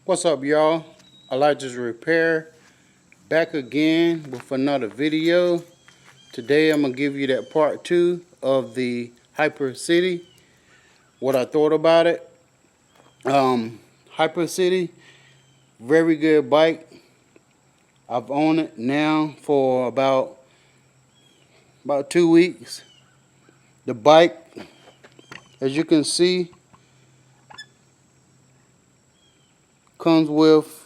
What's up, y'all? Elijah's Repair back again with another video. Today I'm gonna give you that part two of the Hyper City. What I thought about it. Hyper City, very good bike. I've owned it now for about 2 weeks. The bike, as you can see, comes with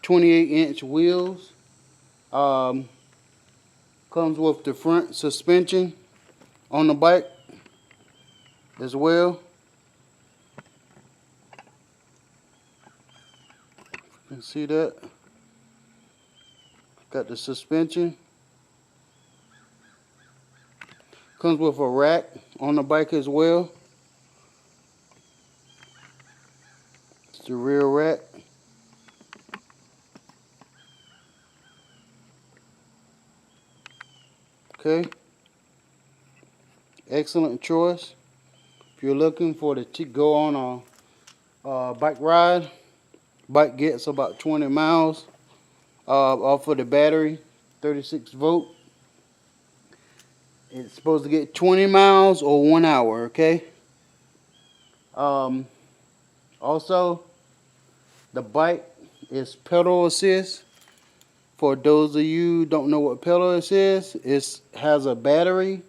28-inch wheels. Um, Comes with the front suspension on the bike as well. You can see that. Got the suspension. Comes with a rack on the bike as well. It's the rear rack. Okay. Excellent choice. If you're looking for to go on a bike ride, bike gets about 20 miles off of the battery, 36 volt. It's supposed to get 20 miles or 1 hour, okay? Also, the bike is pedal assist. For those of you who don't know what pedal assist is, it has a battery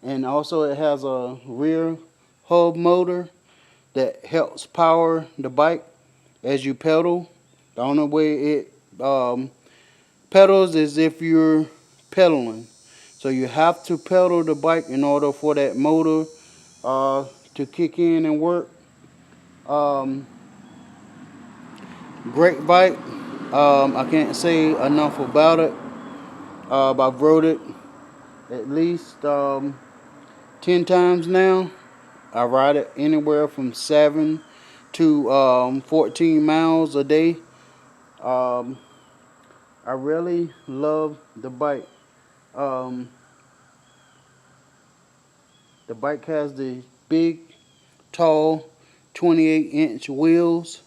and also it has a rear hub motor that helps power the bike as you pedal. The only way it pedals is if you're pedaling. So you have to pedal the bike in order for that motor to kick in and work. Great bike. I can't say enough about it. I've rode it at least 10 times now. I ride it anywhere from 7 to 14 miles a day. I really love the bike. The bike has the big, tall, 28-inch wheels.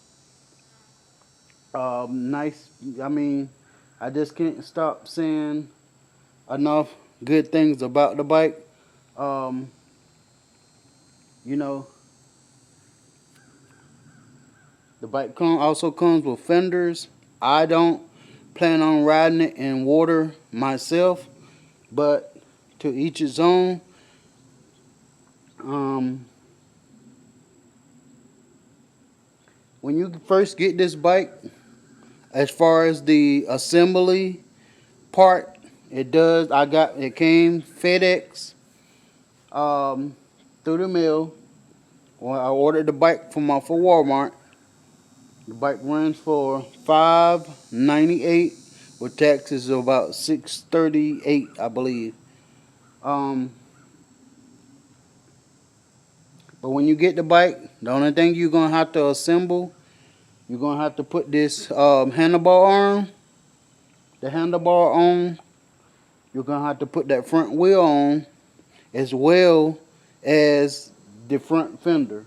Nice. I mean, I just can't stop saying enough good things about the bike. You know, the bike also comes with fenders. I don't plan on riding it in water myself, but to each his own. When you first get this bike, as far as the assembly part, it came FedEx through the mail. When I ordered the bike from Walmart, the bike runs for $5.98 with taxes of about $6.38, I believe. But when you get the bike, the only thing you're gonna have to assemble, you're gonna have to put this handlebar arm, the handlebar on. You're gonna have to put that front wheel on, as well as the front fender.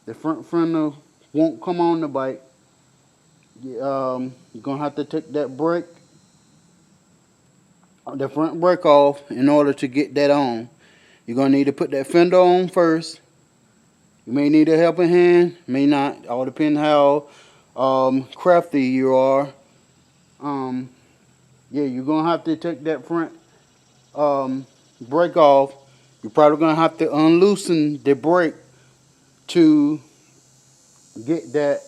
The front fender won't come on the bike. You're gonna have to take that brake, the front brake off in order to get that on. You're gonna need to put that fender on first. You may need a helping hand, may not. All depends how crafty you are. Yeah, you're gonna have to take that front brake off. You're probably gonna have to unloosen the brake to get that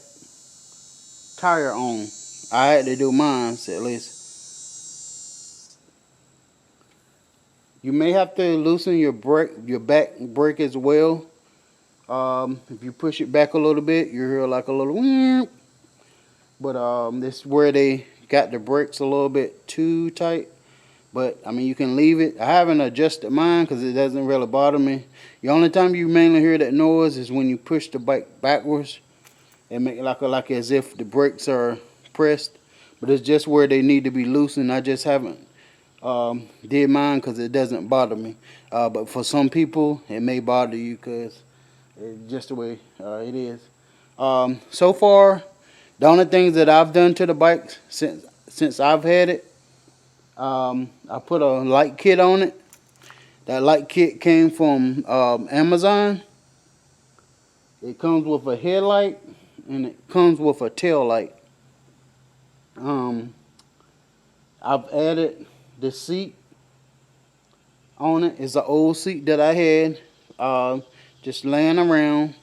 tire on. I had to do mine at least. You may have to loosen your back brake as well. If you push it back a little bit, you hear like a little whoop. But this is where they got the brakes a little bit too tight. But I mean, you can leave it. I haven't adjusted mine because it doesn't really bother me. The only time you mainly hear that noise is when you push the bike backwards and make it like as if the brakes are pressed. But it's just where they need to be loosened. I just haven't did mine because it doesn't bother me. But for some people, it may bother you because it's just the way it is. So far, the only things that I've done to the bike since I've had it, I put a light kit on it. That light kit came from Amazon. It comes with a headlight and it comes with a tail light. Um, I've added the seat on it. It's an old seat that I had, just laying around.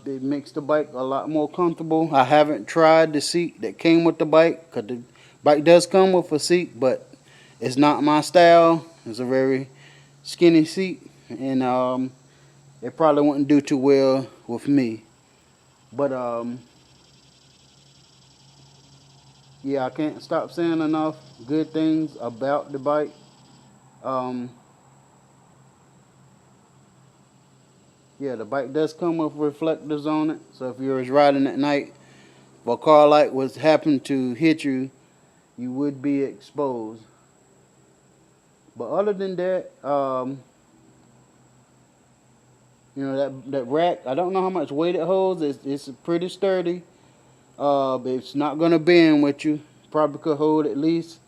It makes the bike a lot more comfortable. I haven't tried the seat that came with the bike because the bike does come with a seat, but it's not my style. It's a very skinny seat, and it probably wouldn't do too well with me. But yeah, I can't stop saying enough good things about the bike. Um, yeah, the bike does come with reflectors on it, so if you was riding at night, if a car light was happen to hit you, you would be exposed. But other than that, you know that rack. I don't know how much weight it holds. It's pretty sturdy. But it's not gonna bend with you. Probably could hold at least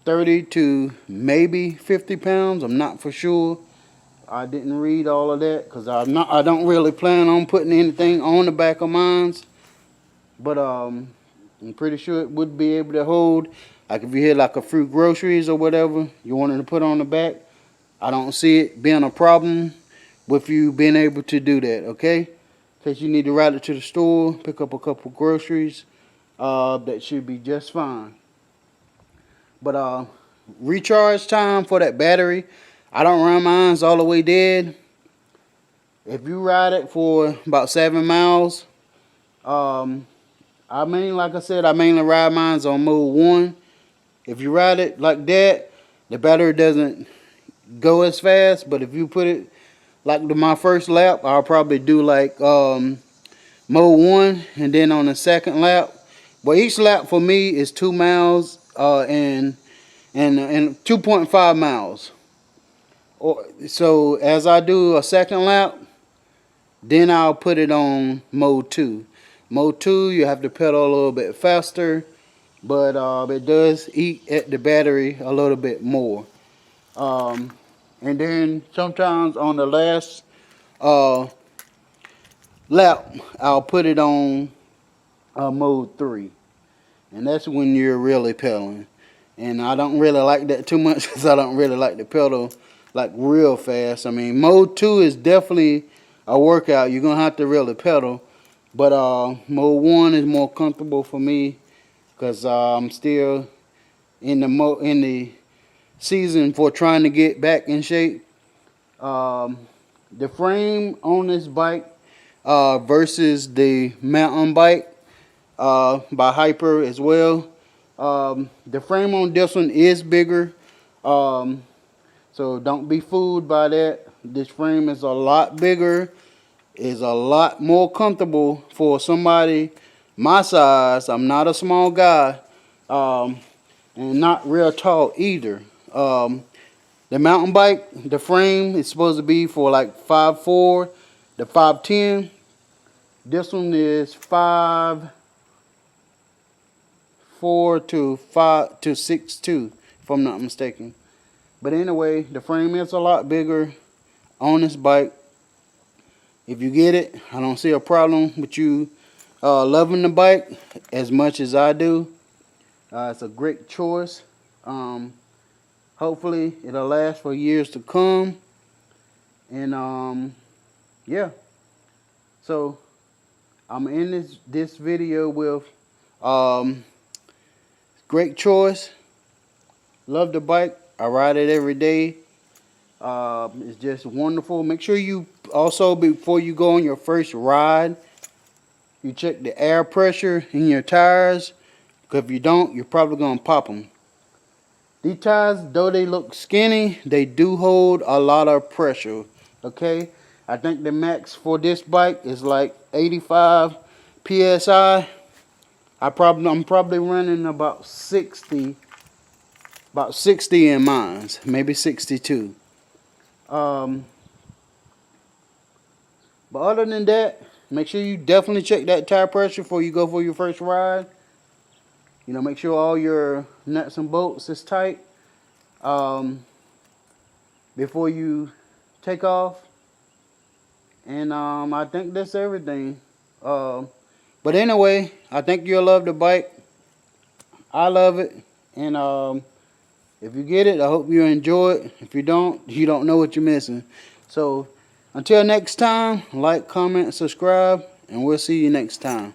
30 to maybe 50 pounds. I'm not for sure. I didn't read all of that because I don't really plan on putting anything on the back of mine. But I'm pretty sure it would be able to hold. Like if you had like a few groceries or whatever you wanted to put on the back, I don't see it being a problem with you being able to do that. Okay, in case you need to ride it to the store, pick up a couple groceries, that should be just fine. But recharge time for that battery, I don't run mine all the way dead. If you ride it for about 7 miles, um, like I said, I mainly ride mine on mode 1. If you ride it like that, the battery doesn't go as fast. But if you put it like my first lap, I'll probably do like mode 1, and then on the second lap. Well, each lap for me is 2 miles and 2.5 miles. So as I do a second lap, then I'll put it on mode 2. Mode 2, you have to pedal a little bit faster, but it does eat at the battery a little bit more. Um, and then sometimes on the last uh, lap, I'll put it on mode 3. And that's when you're really pedaling. And I don't really like that too much because I don't really like to pedal like real fast. I mean, mode 2 is definitely a workout. You're going to have to really pedal. But mode 1 is more comfortable for me because I'm still in the season for trying to get back in shape. The frame on this bike versus the mountain bike by Hyper as well. The frame on this one is bigger, so don't be fooled by that. This frame is a lot bigger, is a lot more comfortable for somebody my size. I'm not a small guy, and not real tall either. The mountain bike, the frame is supposed to be for like 5'4" to 5'10". This one is 5'4" to 6'2", if I'm not mistaken. But anyway, the frame is a lot bigger on this bike. If you get it, I don't see a problem with you loving the bike as much as I do. It's a great choice. Hopefully, it'll last for years to come. And yeah. So I'm in this video with great choice. Love the bike. I ride it every day. It's just wonderful. Make sure you also, before you go on your first ride, you check the air pressure in your tires. Because if you don't, you're probably going to pop them. These tires, though they look skinny, they do hold a lot of pressure. Okay? I think the max for this bike is like 85 PSI. I'm probably running about 60 in mine, maybe 62. But other than that, Make sure you definitely check that tire pressure before you go for your first ride. You know, make sure all your nuts and bolts is tight before you take off. And I think that's everything. But anyway, I think you'll love the bike. I love it. And if you get it, I hope you enjoy it. If you don't, you don't know what you're missing. So until next time, like, comment, subscribe, and we'll see you next time.